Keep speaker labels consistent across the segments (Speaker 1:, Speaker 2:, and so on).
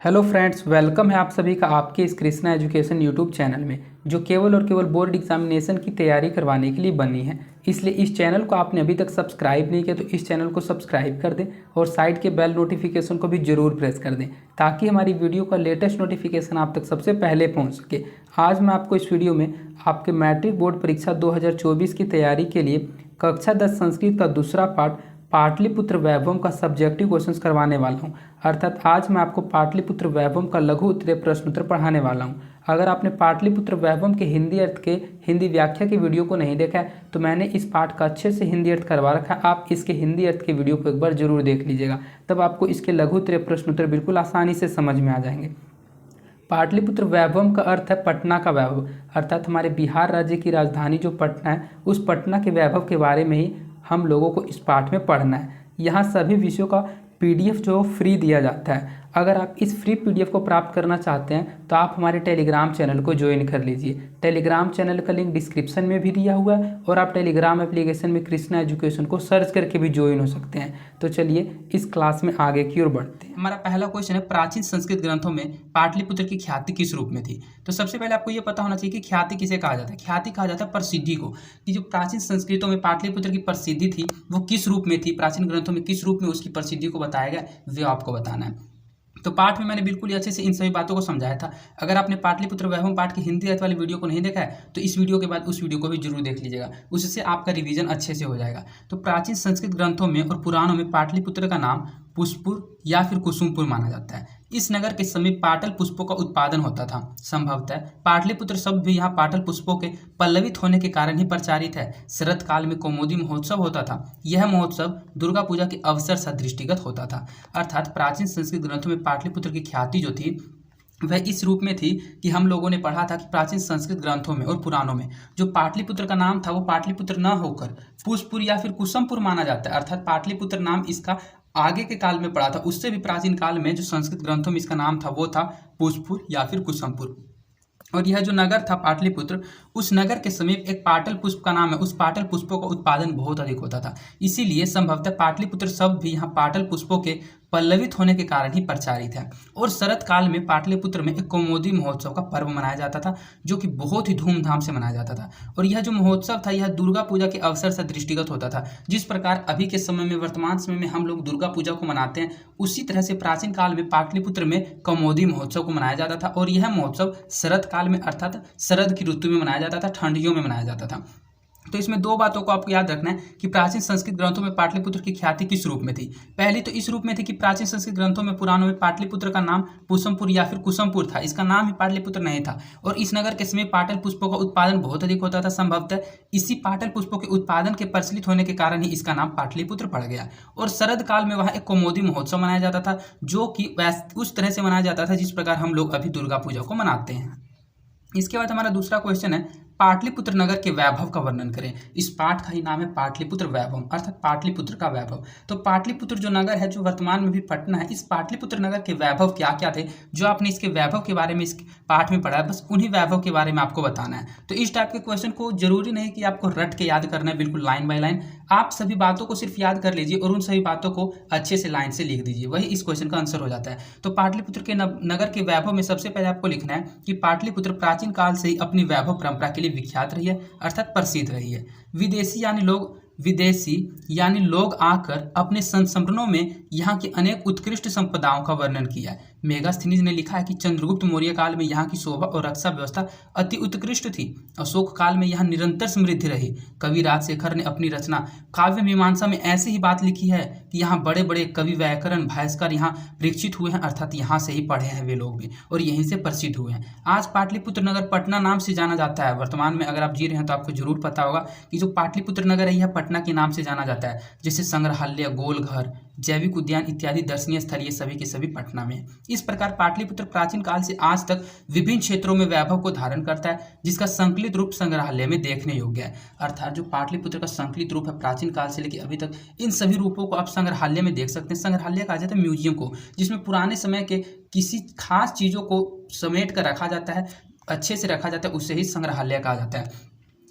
Speaker 1: Hello friends, welcome है आप सभी का आपके इस कृष्णा एजुकेशन यूट्यूब चैनल में, जो केवल और केवल बोर्ड एग्जामिनेशन की तैयारी करवाने के लिए बनी है। इसलिए इस चैनल को आपने अभी तक सब्सक्राइब नहीं किया तो इस चैनल को सब्सक्राइब कर दें और साइड के बेल नोटिफिकेशन को भी जरूर प्रेस कर दें, ताकि हमारी वीडियो का लेटेस्ट नोटिफिकेशन आप तक सबसे पहले पहुँच सके। आज मैं आपको इस वीडियो में आपके मैट्रिक बोर्ड परीक्षा 2024 की तैयारी के लिए कक्षा 10 संस्कृत का दूसरा पार्ट पाटलिपुत्र वैभव का सब्जेक्टिव क्वेश्चंस करवाने वाला हूं। अर्थात आज मैं आपको पाटलिपुत्र वैभव का लघु उत्तरीय प्रश्न उत्तर पढ़ाने वाला हूं। अगर आपने पाटलिपुत्र वैभव के हिंदी अर्थ के हिंदी व्याख्या के वीडियो को नहीं देखा है तो मैंने इस पाठ का अच्छे से हिंदी अर्थ करवा रखा है। आप इसके हिंदी अर्थ के वीडियो को एक बार जरूर देख लीजिएगा, तब आपको इसके लघु उत्तरीय प्रश्न उत्तर बिल्कुल आसानी से समझ में आ जाएंगे। पाटलिपुत्र वैभव का अर्थ है पटना का वैभव, अर्थात हमारे बिहार राज्य की राजधानी जो पटना है, उस पटना के वैभव के बारे में ही हम लोगों को इस पाठ में पढ़ना है। यहाँ सभी विषयों का पीडीएफ जो फ्री दिया जाता है। अगर आप इस फ्री पीडीएफ को प्राप्त करना चाहते हैं तो आप हमारे टेलीग्राम चैनल को ज्वाइन कर लीजिए। टेलीग्राम चैनल का लिंक डिस्क्रिप्शन में भी दिया हुआ है और आप टेलीग्राम एप्लीकेशन में कृष्णा एजुकेशन को सर्च करके भी ज्वाइन हो सकते हैं। तो चलिए इस क्लास में आगे की ओर बढ़ते हैं। हमारा पहला क्वेश्चन है, प्राचीन संस्कृत ग्रंथों में पाटलिपुत्र की ख्याति किस रूप में थी। तो सबसे पहले आपको ये पता होना चाहिए कि ख्याति किसे कहा जाता है। ख्याति कहा जाता है प्रसिद्धि को, कि जो प्राचीन संस्कृतों में पाटलिपुत्र की प्रसिद्धि थी वो किस रूप में थी, प्राचीन ग्रंथों में किस रूप में उसकी प्रसिद्धि को बताया गया, वे आपको बताना है। तो पाठ में मैंने बिल्कुल अच्छे से इन सभी बातों को समझाया था। अगर आपने पाटलिपुत्र वैभव पाठ की हिंदी अर्थ वाली वीडियो को नहीं देखा है तो इस वीडियो के बाद उस वीडियो को भी जरूर देख लीजिएगा, उससे आपका रिवीजन अच्छे से हो जाएगा। तो प्राचीन संस्कृत ग्रंथों में और पुराणों में पाटलिपुत्र का नाम पुष्पुर या फिर कुसुमपुर माना जाता है। इस नगर के समीप पाटल पुष्पों का उत्पादन होता था। संभवतः पाटलिपुत्र शब्द भी यहाँ पाटल पुष्पों के पल्लवित होने के कारण ही प्रचारित है। शरद काल में कौमुदी महोत्सव होता था। यह महोत्सव दुर्गा पूजा के अवसर से दृष्टिगत होता था। अर्थात प्राचीन संस्कृत ग्रंथों में पाटलिपुत्र की ख्याति जो थी वह इस रूप में थी कि हम लोगों ने पढ़ा था कि प्राचीन संस्कृत ग्रंथों में और पुराणों में जो पाटलिपुत्र का नाम था वो पाटलिपुत्र न होकर पुष्पुर या फिर कुसुमपुर माना जाता है। अर्थात पाटलिपुत्र नाम इसका आगे के काल में पड़ा था, उससे भी प्राचीन काल में जो संस्कृत ग्रंथों में इसका नाम था वो था पुष्पुर या फिर कुसुमपुर। और यह जो नगर था पाटलिपुत्र, उस नगर के समीप एक पाटल पुष्प का नाम है, उस पाटल पुष्पों का उत्पादन बहुत अधिक होता था। इसीलिए संभवतः पाटलिपुत्र शब्द भी यहाँ पाटल पुष्पों के पल्लवित होने के कारण ही प्रचारित है। और शरद काल में पाटलिपुत्र में एक कौमुदी महोत्सव का पर्व मनाया जाता था, जो कि बहुत ही धूमधाम से मनाया जाता था। और यह जो महोत्सव था यह दुर्गा पूजा के अवसर से दृष्टिगत होता था। जिस प्रकार अभी के समय में वर्तमान समय में हम लोग दुर्गा पूजा को मनाते हैं, उसी तरह से प्राचीन काल में पाटलिपुत्र में कौमुदी महोत्सव को मनाया जाता था। और यह महोत्सव शरद काल में अर्थात शरद की ऋतु में मनाया जाता था, ठंडियों में मनाया जाता था। तो इसमें दो बातों को आपको याद रखना है कि प्राचीन संस्कृत ग्रंथों में पाटलिपुत्र की ख्याति किस रूप में थी। पहली तो इस रूप में थी कि प्राचीन संस्कृत ग्रंथों में पुराणों में पाटलिपुत्र का नाम पुष्पपुर या फिर कुसुमपुर था, इसका नाम ही पाटलिपुत्र नहीं था। और इस नगर के समय पाटल पुष्पों का उत्पादन बहुत अधिक होता था। संभवतः इसी पाटल पुष्पों के उत्पादन के प्रचलित होने के कारण ही इसका नाम पाटलिपुत्र पड़ गया। और शरद काल में वहाँ एक कौमुदी महोत्सव मनाया जाता था, जो कि उस तरह से मनाया जाता था जिस प्रकार हम लोग अभी दुर्गा पूजा को मनाते हैं। इसके बाद हमारा दूसरा क्वेश्चन है, पाटलिपुत्र नगर के वैभव का वर्णन करें। इस पाठ का ही नाम है पाटलिपुत्र वैभव, अर्थात पाटलिपुत्र का वैभव। तो पाटलिपुत्र जो नगर है जो वर्तमान में भी पटना है, इस पाटलिपुत्र नगर के वैभव क्या क्या थे जो आपने इसके वैभव के बारे में इस पाठ में पढ़ा है, बस उन्हीं वैभव के बारे में आपको बताना है। तो इस टाइप के क्वेश्चन को जरूरी नहीं कि आपको रट के याद करना है बिल्कुल लाइन बाय लाइन, आप सभी बातों को सिर्फ याद कर लीजिए और उन सभी बातों को अच्छे से लाइन से लिख दीजिए, वही इस क्वेश्चन का आंसर हो जाता है। तो पाटलिपुत्र के नगर के वैभव में सबसे पहले आपको लिखना है कि पाटलिपुत्र प्राचीन काल से ही अपनी वैभव परंपरा के लिए विख्यात रही है, अर्थात प्रसिद्ध रही है। विदेशी यानी लोग आकर अपने संस्मरणों में यहाँ की अनेक उत्कृष्ट संपदाओं का वर्णन किया है। मेगास्थनीज ने लिखा है कि चंद्रगुप्त मौर्य काल में यहाँ की शोभा और रक्षा व्यवस्था अति उत्कृष्ट थी। अशोक काल में यहाँ निरंतर समृद्धि रही। कवि राजशेखर ने अपनी रचना काव्य मीमांसा में ऐसी ही बात लिखी है कि यहाँ बड़े बड़े कवि व्याकरण भास्कर यहाँ परीक्षित हुए हैं, अर्थात यहाँ से ही पढ़े हैं वे लोग भी और यहीं से प्रसिद्ध हुए हैं। आज पाटलिपुत्र नगर पटना नाम से जाना जाता है। वर्तमान में अगर आप जी रहे हैं तो आपको जरूर पता होगा कि जो पाटलिपुत्र नगर है यह पटना के नाम से जाना जाता है। जैसे संग्रहालय, गोलघर, जैविक उद्यान इत्यादि दर्शनीय स्थल ये सभी के सभी पटना में। इस प्रकार पाटलिपुत्र प्राचीन काल से आज तक विभिन्न क्षेत्रों में वैभव को धारण करता है, जिसका संकलित रूप संग्रहालय में देखने योग्य है। अर्थात जो पाटलिपुत्र का संकलित रूप है प्राचीन काल से लेकर अभी तक, इन सभी रूपों को आप संग्रहालय में देख सकते हैं। संग्रहालय कहा जाता है म्यूजियम को, जिसमें पुराने समय के किसी खास चीज़ों को समेट कर रखा जाता है, अच्छे से रखा जाता है, उसे ही संग्रहालय कहा जाता है।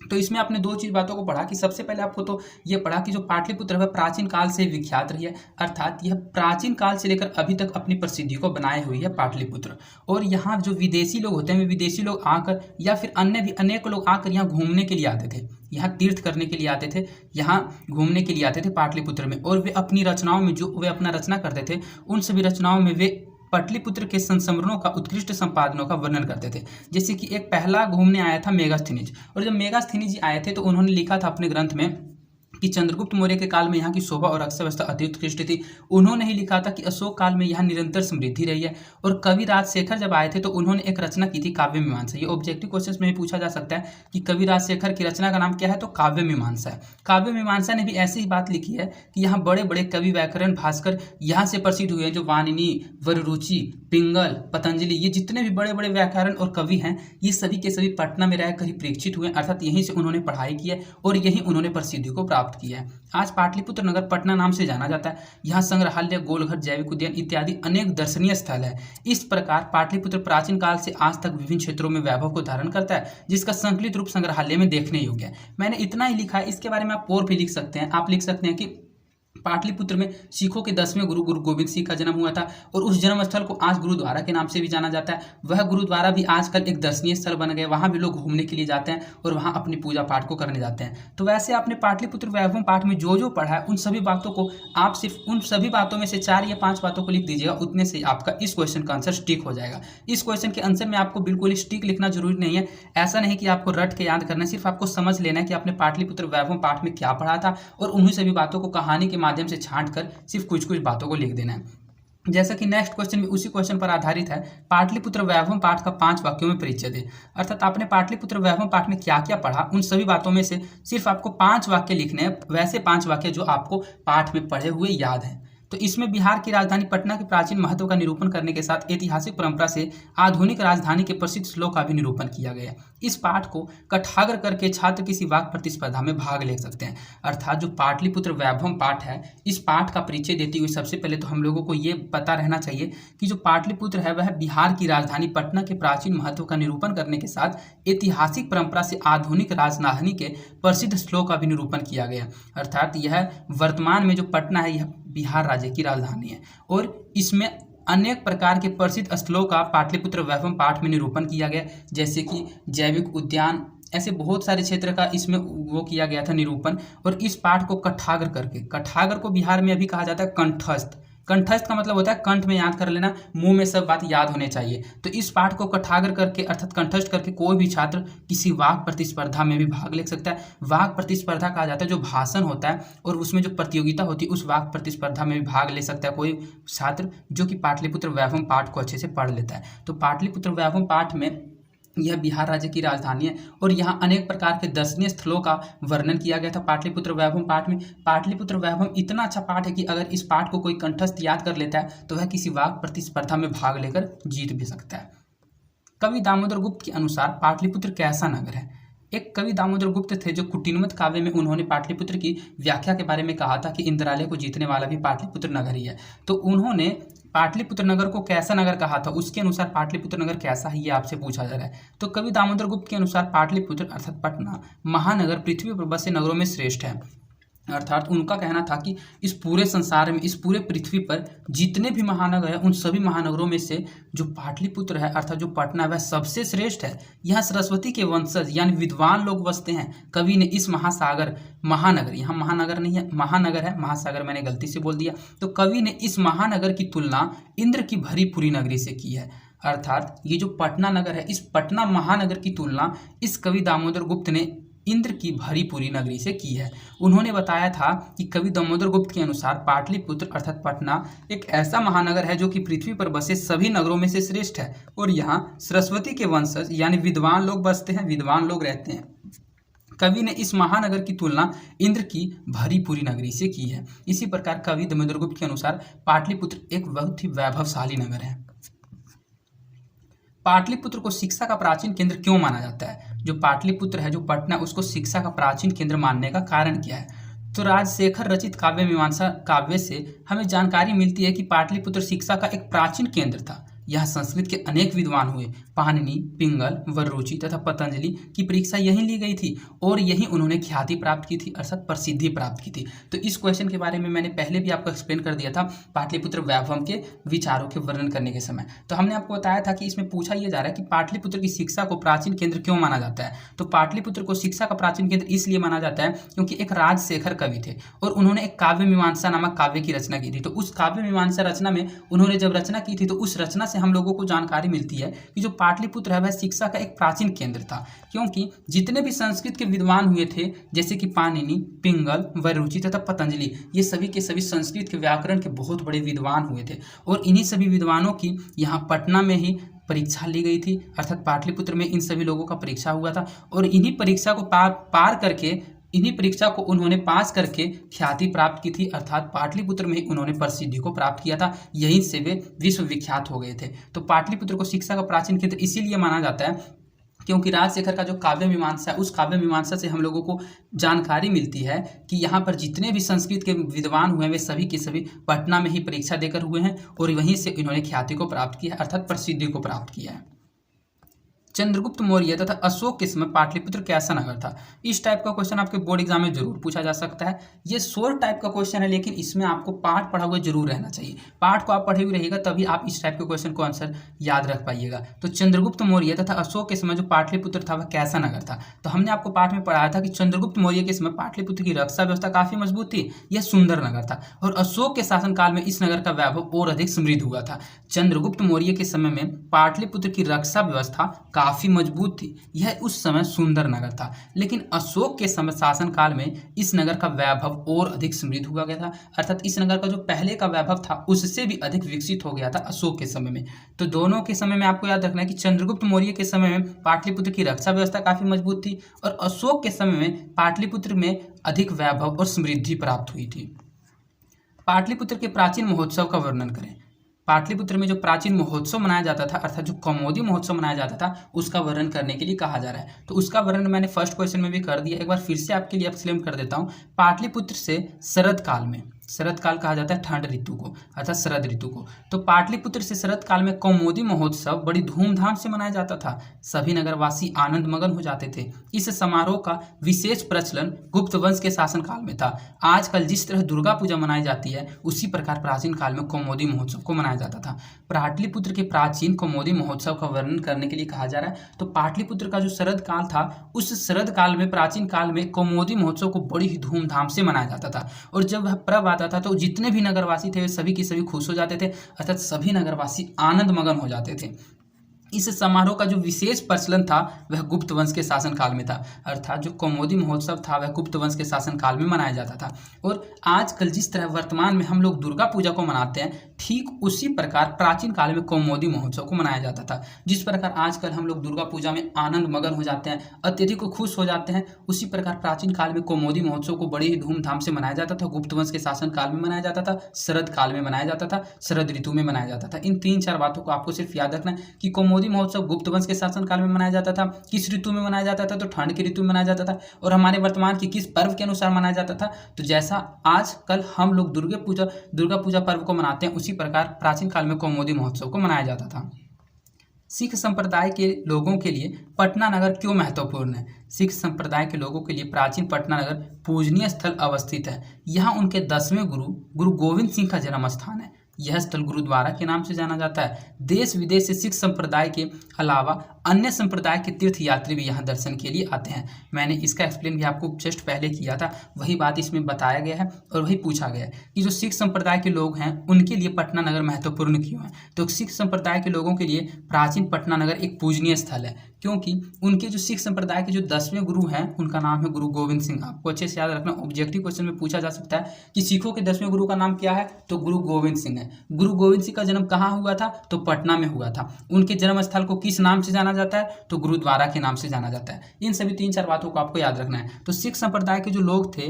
Speaker 1: तो इसमें आपने दो चीज बातों को पढ़ा कि सबसे पहले आपको तो ये पढ़ा कि जो पाटलिपुत्र है वह प्राचीन काल से विख्यात रही है, अर्थात यह प्राचीन काल से लेकर अभी तक अपनी प्रसिद्धि को बनाए हुई है पाटलिपुत्र। और यहाँ जो विदेशी लोग होते हैं वे विदेशी लोग आकर या फिर अन्य भी अनेक लोग आकर यहाँ घूमने के लिए आते थे, यहाँ तीर्थ करने के लिए आते थे, यहाँ घूमने के लिए आते थे पाटलिपुत्र में। और वे अपनी रचनाओं में जो वे अपना रचना करते थे उन सभी रचनाओं में वे पाटलिपुत्र के संस्मरणों का उत्कृष्ट संपादनों का वर्णन करते थे। जैसे कि एक पहला घूमने आया था मेगास्थनीज, और जब मेगास्थनीज जी आए थे तो उन्होंने लिखा था अपने ग्रंथ में कि चंद्रगुप्त मौर्य के काल में यहाँ की शोभा और अर्थव्यवस्था अति उत्कृष्ट थी। उन्होंने ही लिखा था कि अशोक काल में यहाँ निरंतर समृद्धि रही है। और कवि राजशेखर जब आए थे तो उन्होंने एक रचना की थी काव्य मीमांसा। ये ऑब्जेक्टिव क्वेश्चन में भी पूछा जा सकता है कि कवि राजशेखर की रचना का नाम क्या है, तो काव्य मीमांसा है। काव्य मीमांसा ने भी ऐसी ही बात लिखी है कि यहाँ बड़े बड़े कवि व्याकरण भास्कर यहाँ से प्रसिद्ध हुए हैं, जो वानिनी, वररुचि, पिंगल, पतंजलि, ये जितने भी बड़े बड़े व्याकरण और कवि हैं ये सभी के सभी पटना में रहकर ही परीक्षित हुए, अर्थात यहीं से उन्होंने पढ़ाई की है और यहीं उन्होंने प्रसिद्धि को प्राप्त किया है। आज पाटलिपुत्र नगर पटना नाम से जाना जाता है। यहाँ संग्रहालय, गोलघर, जैविक उद्यान इत्यादि अनेक दर्शनीय स्थल है। इस प्रकार पाटलिपुत्र प्राचीन काल से आज तक विभिन्न क्षेत्रों में वैभव को धारण करता है, जिसका संकलित रूप संग्रहालय में देखने योग्य है। मैंने इतना ही लिखा है, इसके बारे में आप और भी लिख सकते हैं। आप लिख सकते हैं कि पाटलिपुत्र में सिखों के 10वें गुरु गुरु गोबिंद सिंह का जन्म हुआ था और उस जन्म स्थल को आज गुरुद्वारा के नाम से भी जाना जाता है। वह गुरुद्वारा भी आजकल एक दर्शनीय स्थल बन गया, वहाँ भी लोग घूमने के लिए जाते हैं और वहाँ अपनी पूजा पाठ को करने जाते हैं। तो वैसे आपने पाटलिपुत्र वैभव पाठ में जो जो पढ़ा है उन सभी बातों को आप सिर्फ उन सभी बातों में से 4 या 5 बातों को लिख दीजिएगा, उतने से आपका इस क्वेश्चन का आंसर स्टिक हो जाएगा। इस क्वेश्चन के आंसर में आपको बिल्कुल स्टिक लिखना जरूरी नहीं है। ऐसा नहीं कि आपको रट के याद करना है, सिर्फ आपको समझ लेना है कि आपने पाटलिपुत्र वैभव पाठ में क्या पढ़ा था और उन्हीं सभी बातों को कहानी के माध्यम से छांट कर सिर्फ कुछ कुछ बातों को लिख देना है। जैसा कि नेक्स्ट क्वेश्चन भी उसी क्वेश्चन पर आधारित है, पाटलिपुत्र वैभव पाठ का 5 वाक्यों में परिचय दे। अर्थात आपने पाटलिपुत्र वैभव पाठ में क्या क्या पढ़ा उन सभी बातों में से सिर्फ आपको 5 वाक्य लिखने हैं, वैसे 5 वाक्य जो आपको पाठ में पढ़े हुए याद हैं। तो इसमें बिहार की राजधानी पटना के प्राचीन महत्व का निरूपण करने के साथ ऐतिहासिक परंपरा से आधुनिक राजधानी के प्रसिद्ध श्लोक का भी निरूपण किया गया है। इस पाठ को कठाग्र करके छात्र किसी वाक्य प्रतिस्पर्धा में भाग ले सकते हैं। अर्थात जो पाटलिपुत्र वैभव पाठ है, इस पाठ का परिचय देते हुए सबसे पहले तो हम लोगों को ये पता रहना चाहिए कि जो पाटलिपुत्र है वह बिहार की राजधानी पटना के प्राचीन महत्व का निरूपण करने के साथ ऐतिहासिक परंपरा से आधुनिक राजधानी के प्रसिद्ध श्लोक का भी निरूपण किया गया। अर्थात यह वर्तमान में जो पटना है यह बिहार राज्य की राजधानी है और इसमें अनेक प्रकार के प्रसिद्ध स्थलों का पाटलिपुत्र वैभव पाठ में निरूपण किया गया, जैसे कि जैविक उद्यान, ऐसे बहुत सारे क्षेत्र का इसमें वो किया गया था निरूपण। और इस पाठ को कठाग्र करके, कठाग्र को बिहार में अभी कहा जाता है कंठस्थ। कंठस्थ का मतलब होता है कंठ में याद कर लेना, मुंह में सब बात याद होने चाहिए। तो इस पाठ को कठाग्र करके अर्थात कंठस्थ करके कोई भी छात्र किसी वाक्य प्रतिस्पर्धा में भी भाग ले सकता है। वाक्य प्रतिस्पर्धा कहा जाता है जो भाषण होता है और उसमें जो प्रतियोगिता होती है उस वाक्य प्रतिस्पर्धा में भी भाग ले सकता है कोई छात्र जो कि पाटलिपुत्र वैभव पाठ को अच्छे से पढ़ लेता है। तो पाटलिपुत्र वैभव पाठ में यह बिहार राज्य की राजधानी है और यहाँ अनेक प्रकार के दर्शनीय स्थलों का वर्णन किया गया था पाटलिपुत्र वैभव पाठ में। पाटलिपुत्र वैभव इतना अच्छा पाठ है कि अगर इस पाठ को कोई कंठस्थ याद कर लेता है तो वह किसी वाक्य प्रतिस्पर्धा में भाग लेकर जीत भी सकता है। कवि दामोदर गुप्त के अनुसार पाटलिपुत्र कैसा नगर है? एक कवि दामोदर गुप्त थे जो कुटिनमत काव्य में उन्होंने पाटलिपुत्र की व्याख्या के बारे में कहा था कि इंद्रालय को जीतने वाला भी पाटलिपुत्र नगर ही है। तो उन्होंने पाटलिपुत्र नगर को कैसा नगर कहा था, उसके अनुसार पाटलिपुत्र नगर कैसा है ये आपसे पूछा जा रहा है। तो कवि दामोदर गुप्त के अनुसार पाटलिपुत्र अर्थात पटना महानगर पृथ्वी पर बसे नगरों में श्रेष्ठ है। अर्थात उनका कहना था कि इस पूरे संसार में, इस पूरे पृथ्वी पर जितने भी महानगर हैं उन सभी महानगरों में से जो पाटलिपुत्र है अर्थात जो पटना है वह सबसे श्रेष्ठ है। यहाँ सरस्वती के वंशज यानी विद्वान लोग बसते हैं। कवि ने इस महानगर, यहाँ महानगर नहीं है, महानगर है, महासागर मैंने गलती से बोल दिया। तो कवि ने इस महानगर की तुलना इंद्र की भरी पूरी नगरी से की है। अर्थात ये जो पटना नगर है, इस पटना महानगर की तुलना इस कवि दामोदर गुप्त ने इंद्र की भरी पूरी नगरी से की है। उन्होंने बताया था कि कवि दामोदर गुप्त के अनुसार पाटलिपुत्र अर्थात पटना एक ऐसा महानगर है जो कि पृथ्वी पर बसे सभी नगरों में से श्रेष्ठ है और यहाँ सरस्वती के वंशज यानी विद्वान लोग बसते हैं, विद्वान लोग रहते हैं। कवि ने इस महानगर की तुलना इंद्र की भरी पूरी नगरी से की है। इसी प्रकार कवि दामोदर गुप्त के अनुसार पाटलिपुत्र एक बहुत ही वैभवशाली नगर है। पाटलिपुत्र को शिक्षा का प्राचीन केंद्र क्यों माना जाता है? जो पाटलिपुत्र है, जो पटना, उसको शिक्षा का प्राचीन केंद्र मानने का कारण क्या है? तो राजशेखर रचित काव्य मीमांसा काव्य से हमें जानकारी मिलती है कि पाटलिपुत्र शिक्षा का एक प्राचीन केंद्र था। यहाँ संस्कृत के अनेक विद्वान हुए। पाणिनि, पिंगल, वररुचि तथा पतंजलि की परीक्षा यहीं ली गई थी और यहीं उन्होंने ख्याति प्राप्त की थी, अर्थात प्रसिद्धि प्राप्त की थी। तो इस क्वेश्चन के बारे में मैंने पहले भी आपको एक्सप्लेन कर दिया था पाटलिपुत्र वैभव के विचारों के वर्णन करने के समय। तो हमने आपको बताया था कि इसमें पूछा यह जा रहा है कि पाटलिपुत्र की शिक्षा को प्राचीन केंद्र क्यों माना जाता है। तो पाटलिपुत्र को शिक्षा का प्राचीन केंद्र इसलिए माना जाता है क्योंकि एक राजशेखर कवि थे और उन्होंने एक काव्य मीमांसा नामक काव्य की रचना की थी। तो उस काव्य मीमांसा रचना में उन्होंने जब रचना की थी तो उस रचना से हम लोगों को जानकारी मिलती है कि जो पाटलिपुत्र है वह शिक्षा का एक प्राचीन केंद्र था, क्योंकि जितने भी संस्कृत के विद्वान हुए थे जैसे कि पाणिनि, पिंगल, वररुचि तथा पतंजलि, ये सभी के सभी संस्कृत के व्याकरण के बहुत बड़े विद्वान हुए थे और इन्हीं सभी विद्वानों की यहाँ पटना में ही परीक्षा ली गई थी, अर्थात पाटलिपुत्र में इन सभी लोगों का परीक्षा हुआ था और इन्हीं परीक्षा को पार करके इन्हीं परीक्षा को उन्होंने पास करके ख्याति प्राप्त की थी, अर्थात पाटलिपुत्र में ही उन्होंने प्रसिद्धि को प्राप्त किया था। यहीं से वे विश्वविख्यात हो गए थे। तो पाटलिपुत्र को शिक्षा का प्राचीन केंद्र इसीलिए माना जाता है क्योंकि राजशेखर का जो काव्य मीमांसा है उस काव्य मीमांसा से हम लोगों को जानकारी मिलती है कि यहाँ पर जितने भी संस्कृत के विद्वान हुए हैं वे सभी के सभी पटना में ही परीक्षा देकर हुए हैं और वहीं से इन्होंने ख्याति को प्राप्त किया है, अर्थात प्रसिद्धि को प्राप्त किया है। चंद्रगुप्त मौर्य तथा अशोक के समय पाटलिपुत्र कैसा नगर था। इस टाइप का क्वेश्चन आपके बोर्ड एग्जाम में जरूर पूछा जा सकता है। ये शोर्ट टाइप का क्वेश्चन है लेकिन इसमें आपको पाठ पढ़ा हुआ जरूर रहना चाहिए। पाठ को आप पढ़े हुए रहिएगा तभी आप इस टाइप के क्वेश्चन को आंसर याद रख पाइएगा। तो चंद्रगुप्त मौर्य तथा अशोक के समय जो पाटलिपुत्र था वह कैसा नगर था। तो हमने आपको पाठ में पढ़ाया था कि चंद्रगुप्त मौर्य के समय पाटलिपुत्र की रक्षा व्यवस्था काफी मजबूत थी, यह सुंदर नगर था और अशोक के शासनकाल में इस नगर का वैभव और अधिक समृद्ध हुआ था। चंद्रगुप्त मौर्य के समय में पाटलिपुत्र की रक्षा व्यवस्था काफी मजबूत थी, यह उस समय सुंदर नगर था, लेकिन अशोक के समय शासनकाल में इस नगर का वैभव और अधिक समृद्ध हुआ गया था, अर्थात इस नगर का जो पहले का वैभव था उससे भी अधिक विकसित हो गया था अशोक के समय में। तो दोनों के समय में आपको याद रखना है कि चंद्रगुप्त मौर्य के समय में पाटलिपुत्र की रक्षा व्यवस्था काफी मजबूत थी और अशोक के समय में पाटलिपुत्र में अधिक वैभव और समृद्धि प्राप्त हुई थी। पाटलिपुत्र के प्राचीन महोत्सव का वर्णन करें। पाटलिपुत्र में जो प्राचीन महोत्सव मनाया जाता था अर्थात जो कौमुदी महोत्सव मनाया जाता था उसका वर्णन करने के लिए कहा जा रहा है। तो उसका वर्णन मैंने फर्स्ट क्वेश्चन में भी कर दिया, एक बार फिर से आपके लिए एक्सप्लेन कर देता हूँ। पाटलिपुत्र से शरद काल में, शरद काल कहा जाता है ठंड ऋतु को अर्थात शरद ऋतु को, तो पाटलिपुत्र से शरद काल में कौमुदी महोत्सव बड़ी धूमधाम से मनाया जाता था। सभी नगरवासी आनंद मगन हो जाते थे। इस समारोह का विशेष प्रचलन गुप्त वंश के शासनकाल में था। आजकल जिस तरह दुर्गा पूजा मनाई जाती है उसी प्रकार प्राचीन काल में कौमुदी महोत्सव को मनाया जाता था। पाटलिपुत्र के प्राचीन कौमुदी महोत्सव का वर्णन करने के लिए कहा जा रहा है। तो पाटलिपुत्र का जो शरद काल था उस शरद काल में प्राचीन काल में कौमुदी महोत्सव को बड़ी ही धूमधाम से मनाया जाता था और जब वह पर्व आता था तो जितने भी नगरवासी थे वे सभी के सभी खुश हो जाते थे, अर्थात सभी नगरवासी आनंद मगन हो जाते थे। इस समारोह का जो विशेष प्रचलन था वह गुप्त वंश के शासनकाल में था, अर्थात जो कौमुदी महोत्सव था वह गुप्त वंश के शासनकाल में मनाया जाता था। और आजकल जिस तरह वर्तमान में हम लोग दुर्गा पूजा को मनाते हैं ठीक उसी प्रकार प्राचीन काल में कौमुदी महोत्सव को मनाया जाता था। जिस प्रकार आजकल हम लोग दुर्गा पूजा में आनंद मगन हो जाते हैं, अत्यधिक खुश हो जाते हैं, उसी प्रकार प्राचीन काल में कौमुदी महोत्सव को बड़ी ही धूमधाम से मनाया जाता था। गुप्त वंश के शासनकाल में मनाया जाता था, शरद काल में मनाया जाता था, शरद ऋतु में मनाया जाता था। इन 3-4 बातों को आपको सिर्फ याद रखना है कि कौमुदी महोत्सव गुप्त वंश के शासनकाल में मनाया जाता था, किस ऋतु में मनाया जाता था, तो ठंड की ऋतु में मनाया जाता था, और हमारे वर्तमान की किस पर्व के अनुसार मनाया जाता था, तो जैसा आजकल हम लोग दुर्गा पूजा पर्व को मनाते हैं उसी प्रकार प्राचीन काल में कौमुदी महोत्सव को मनाया जाता था। सिख संप्रदाय के लोगों के लिए पटना नगर क्यों महत्वपूर्ण है। सिख संप्रदाय के लोगों के लिए प्राचीन पटना नगर पूजनीय स्थल अवस्थित है। यहाँ उनके 10वें गुरु गोविंद सिंह का जन्म स्थान है। यह स्थल गुरुद्वारा के नाम से जाना जाता है। देश विदेश से सिख संप्रदाय के अलावा अन्य संप्रदाय के तीर्थ यात्री भी यहाँ दर्शन के लिए आते हैं। मैंने इसका एक्सप्लेन भी आपको जस्ट पहले किया था, वही बात इसमें बताया गया है और वही पूछा गया है कि जो सिख संप्रदाय के लोग हैं उनके लिए पटना नगर महत्वपूर्ण क्यों है। तो सिख संप्रदाय के लोगों के लिए प्राचीन पटना नगर एक पूजनीय स्थल है, क्योंकि उनके जो सिख संप्रदाय के जो 10वें गुरु हैं उनका नाम है गुरु गोविंद सिंह। आपको अच्छे से याद रखना, ऑब्जेक्टिव क्वेश्चन में पूछा जा सकता है कि सिखों के 10वें गुरु का नाम क्या है, तो गुरु गोविंद सिंह है। गुरु गोविंद सिंह का जन्म कहाँ हुआ था, तो पटना में हुआ था। उनके जन्म स्थल को किस नाम से जाना जाता है, तो गुरुद्वारा के नाम से जाना जाता है। इन सभी 3-4 बातों को आपको याद रखना है। तो सिख संप्रदाय के जो लोग थे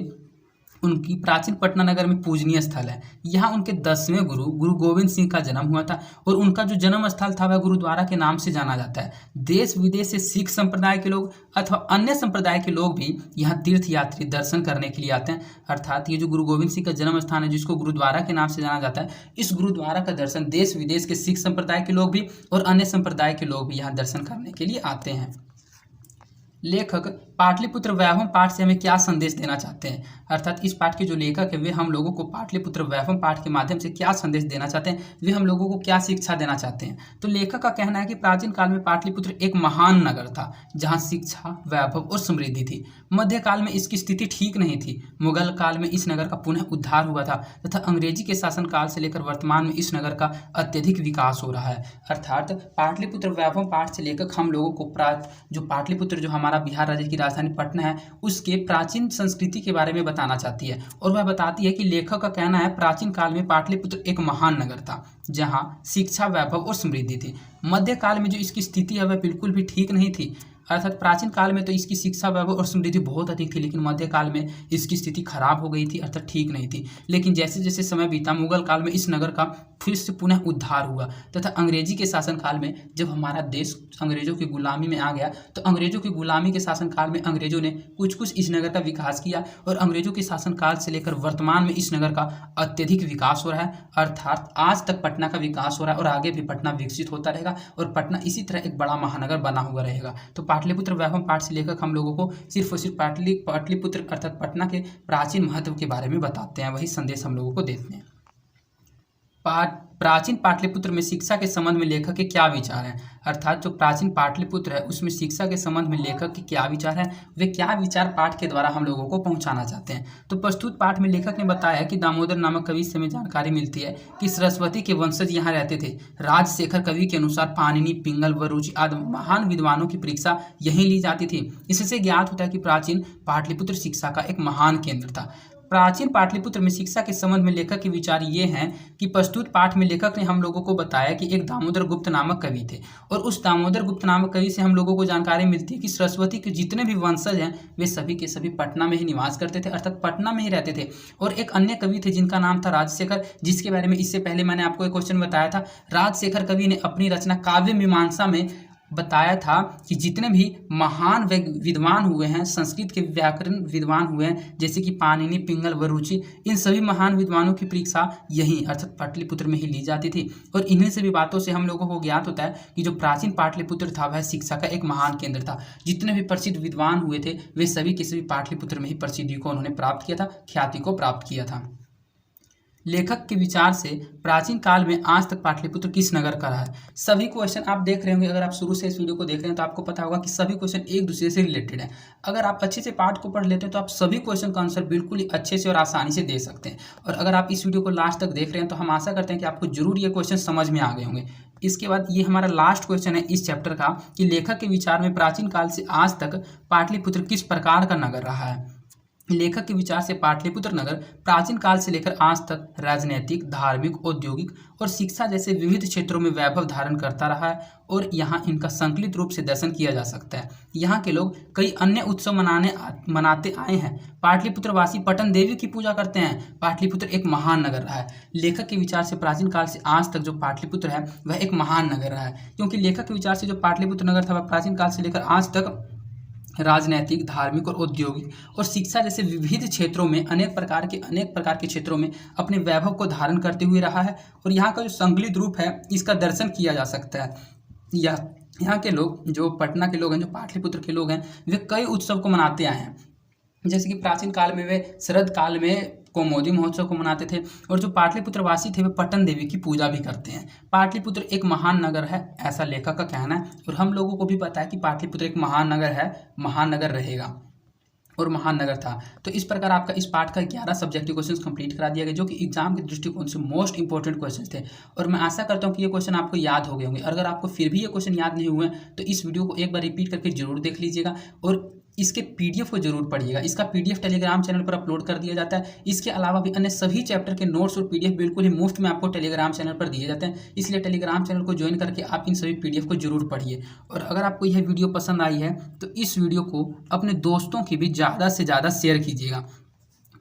Speaker 1: उनकी प्राचीन पटना नगर में पूजनीय स्थल है। यहाँ उनके 10वें गुरु गुरु गोविंद सिंह का जन्म हुआ था और उनका जो जन्म स्थल था वह गुरुद्वारा के नाम से जाना जाता है। देश विदेश से सिख संप्रदाय के लोग अथवा अन्य संप्रदाय के लोग भी यहाँ तीर्थ यात्री दर्शन करने के लिए आते हैं। अर्थात ये जो गुरु गोविंद सिंह का जन्म स्थान है जिसको गुरुद्वारा के नाम से जाना जाता है, इस गुरुद्वारा का दर्शन देश विदेश के सिख संप्रदाय के लोग भी और अन्य संप्रदाय के लोग भी यहाँ दर्शन करने के लिए आते हैं। लेखक पाटलिपुत्र वैभव पाठ से हमें क्या संदेश देना चाहते हैं, अर्थात इस पाठ के जो लेखक है वे हम लोगों को पाटलिपुत्र वैभव पाठ के माध्यम से क्या संदेश देना चाहते हैं, वे हम लोगों को क्या शिक्षा देना चाहते हैं। तो लेखक का कहना है कि प्राचीन काल में पाटलिपुत्र एक महान नगर था जहाँ शिक्षा, वैभव और समृद्धि थी। मध्यकाल में इसकी स्थिति ठीक नहीं थी। मुगल काल में इस नगर का पुनः उद्धार हुआ था तथा अंग्रेजी के शासनकाल से लेकर वर्तमान में इस नगर का अत्यधिक विकास हो रहा है। अर्थात पाटलिपुत्र वैभव पाठ से लेखक हम लोगों को जो पाटलिपुत्र जो हमारा बिहार राज्य की राजधानी पटना है उसके प्राचीन संस्कृति के बारे में बताना चाहती है। और वह बताती है कि लेखक का कहना है प्राचीन काल में पाटलिपुत्र एक महान नगर था जहां शिक्षा, वैभव और समृद्धि थी। मध्यकाल में जो इसकी स्थिति है वह बिल्कुल भी ठीक नहीं थी। अर्थात प्राचीन काल में तो इसकी शिक्षा, वैभव और समृद्धि बहुत अधिक थी, लेकिन मध्यकाल में इसकी स्थिति खराब हो गई थी, अर्थात ठीक नहीं थी। लेकिन जैसे जैसे समय बीता मुगल काल में इस नगर का फिर से पुनः उद्धार हुआ तथा अंग्रेजी के शासनकाल में जब हमारा देश अंग्रेजों की गुलामी में आ गया तो अंग्रेजों की गुलामी के शासनकाल में अंग्रेजों ने कुछ कुछ इस नगर का विकास किया और अंग्रेजों के शासनकाल से लेकर वर्तमान में इस नगर का अत्यधिक विकास हो रहा है। अर्थात आज तक पटना का विकास हो रहा है और आगे भी पटना विकसित होता रहेगा और पटना इसी तरह एक बड़ा महानगर बना हुआ रहेगा। तो पाटलिपुत्र वैभव पाठ से लेखक हम लोगों को सिर्फ और सिर्फ पाटलिपुत्र अर्थात पटना के प्राचीन महत्व के बारे में बताते हैं, वही संदेश हम लोगों को देते हैं। प्राचीन पाटलिपुत्र में शिक्षा के संबंध में लेखक के क्या विचार हैं, अर्थात जो प्राचीन पाटलिपुत्र है उसमें शिक्षा के संबंध में लेखक के क्या विचार हैं, वे क्या विचार पाठ के द्वारा हम लोगों को पहुंचाना चाहते हैं। तो प्रस्तुत पाठ में लेखक ने बताया कि दामोदर नामक कवि से हमें जानकारी मिलती है कि सरस्वती के वंशज यहाँ रहते थे। राजशेखर कवि के अनुसार पाणिनि, पिंगल व रुचि आदि महान विद्वानों की परीक्षा यहीं ली जाती थी। इससे ज्ञात होता है कि प्राचीन पाटलिपुत्र शिक्षा का एक महान केंद्र था। प्राचीन पाटलिपुत्र में शिक्षा के संबंध में लेखक के विचार ये हैं कि प्रस्तुत पाठ में लेखक ने हम लोगों को बताया कि एक दामोदर गुप्त नामक कवि थे और उस दामोदर गुप्त नामक कवि से हम लोगों को जानकारी मिलती है कि सरस्वती के जितने भी वंशज हैं वे सभी के सभी पटना में ही निवास करते थे, अर्थात पटना में ही रहते थे। और एक अन्य कवि थे जिनका नाम था राजशेखर, जिसके बारे में इससे पहले मैंने आपको एक क्वेश्चन बताया था। राजशेखर कवि ने अपनी रचना काव्य मीमांसा में बताया था कि जितने भी महान विद्वान हुए हैं, संस्कृत के व्याकरण विद्वान हुए हैं जैसे कि पाणिनि, पिंगल व रुचि, इन सभी महान विद्वानों की परीक्षा यहीं अर्थात पाटलिपुत्र में ही ली जाती थी। और इन्हीं सभी बातों से हम लोगों को ज्ञात होता है कि जो प्राचीन पाटलिपुत्र था वह शिक्षा का एक महान केंद्र था। जितने भी प्रसिद्ध विद्वान हुए थे वे सभी के सभी पाटलिपुत्र में ही प्रसिद्धि को उन्होंने प्राप्त किया था, ख्याति को प्राप्त किया था। लेखक के विचार से प्राचीन काल में आज तक पाटलिपुत्र किस नगर का रहा है। सभी क्वेश्चन आप देख रहे होंगे, अगर आप शुरू से इस वीडियो को देख रहे हैं तो आपको पता होगा कि सभी क्वेश्चन एक दूसरे से रिलेटेड है। अगर आप अच्छे से पाठ को पढ़ लेते हैं तो आप सभी क्वेश्चन का आंसर बिल्कुल ही अच्छे से और आसानी से दे सकते हैं। और अगर आप इस वीडियो को लास्ट तक देख रहे हैं तो हम आशा करते हैं कि आपको जरूर ये क्वेश्चन समझ में आ गए होंगे। इसके बाद ये हमारा लास्ट क्वेश्चन है इस चैप्टर का कि लेखक के विचार में प्राचीन काल से आज तक पाटलिपुत्र किस प्रकार का नगर रहा है। लेखक के विचार से पाटलिपुत्र नगर प्राचीन काल से लेकर आज तक राजनीतिक, धार्मिक, औद्योगिक और शिक्षा जैसे विविध क्षेत्रों में वैभव धारण करता रहा है और यहाँ इनका संकलित रूप से दर्शन किया जा सकता है। यहाँ के लोग कई अन्य उत्सव मनाते आए हैं। पाटलिपुत्र वासी पटन देवी की पूजा करते हैं। पाटलिपुत्र एक महान नगर रहा है। लेखक के विचार से प्राचीन काल से आज तक जो पाटलिपुत्र है वह एक महान नगर रहा है, क्योंकि लेखक के विचार से जो पाटलिपुत्र नगर था वह प्राचीन काल से लेकर आज तक राजनैतिक, धार्मिक और औद्योगिक और शिक्षा जैसे विविध क्षेत्रों में अनेक प्रकार के क्षेत्रों में अपने वैभव को धारण करते हुए रहा है। और यहाँ का जो संकलित रूप है इसका दर्शन किया जा सकता है। यहाँ के लोग, जो पटना के लोग हैं, जो पाटलिपुत्र के लोग हैं, वे कई उत्सव को मनाते आए हैं। जैसे कि प्राचीन काल में वे शरद काल में कौमुदी महोत्सव को मनाते थे और जो पाटलिपुत्र वासी थे वे पटन देवी की पूजा भी करते हैं। पाटलिपुत्र एक महान नगर है, ऐसा लेखक का कहना है। और हम लोगों को भी पता है कि पाटलिपुत्र एक महान नगर है, महान नगर रहेगा और महान नगर था। तो इस प्रकार आपका इस पाठ का 11 सब्जेक्टिव क्वेश्चंस कंप्लीट करा दिया गया, जो कि एग्जाम के दृष्टिकोण से मोस्ट इंपॉर्टेंट क्वेश्चंस थे। और मैं आशा करता हूं कि ये क्वेश्चन आपको याद हो गए होंगे। अगर आपको फिर भी ये क्वेश्चन याद नहीं हुए तो इस वीडियो को एक बार रिपीट करके जरूर देख लीजिएगा और इसके पीडीएफ को जरूर पढ़िएगा। इसका पीडीएफ टेलीग्राम चैनल पर अपलोड कर दिया जाता है। इसके अलावा भी अन्य सभी चैप्टर के नोट्स और पीडीएफ बिल्कुल ही मुफ्त में आपको टेलीग्राम चैनल पर दिए जाते हैं। इसलिए टेलीग्राम चैनल को ज्वाइन करके आप इन सभी पीडीएफ को जरूर पढ़िए। और अगर आपको यह वीडियो पसंद आई है तो इस वीडियो को अपने दोस्तों की भी ज़्यादा से ज़्यादा शेयर कीजिएगा।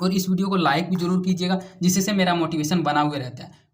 Speaker 1: और इस वीडियो को लाइक भी जरूर कीजिएगा, जिससे से मेरा मोटिवेशन बना हुआ रहता है।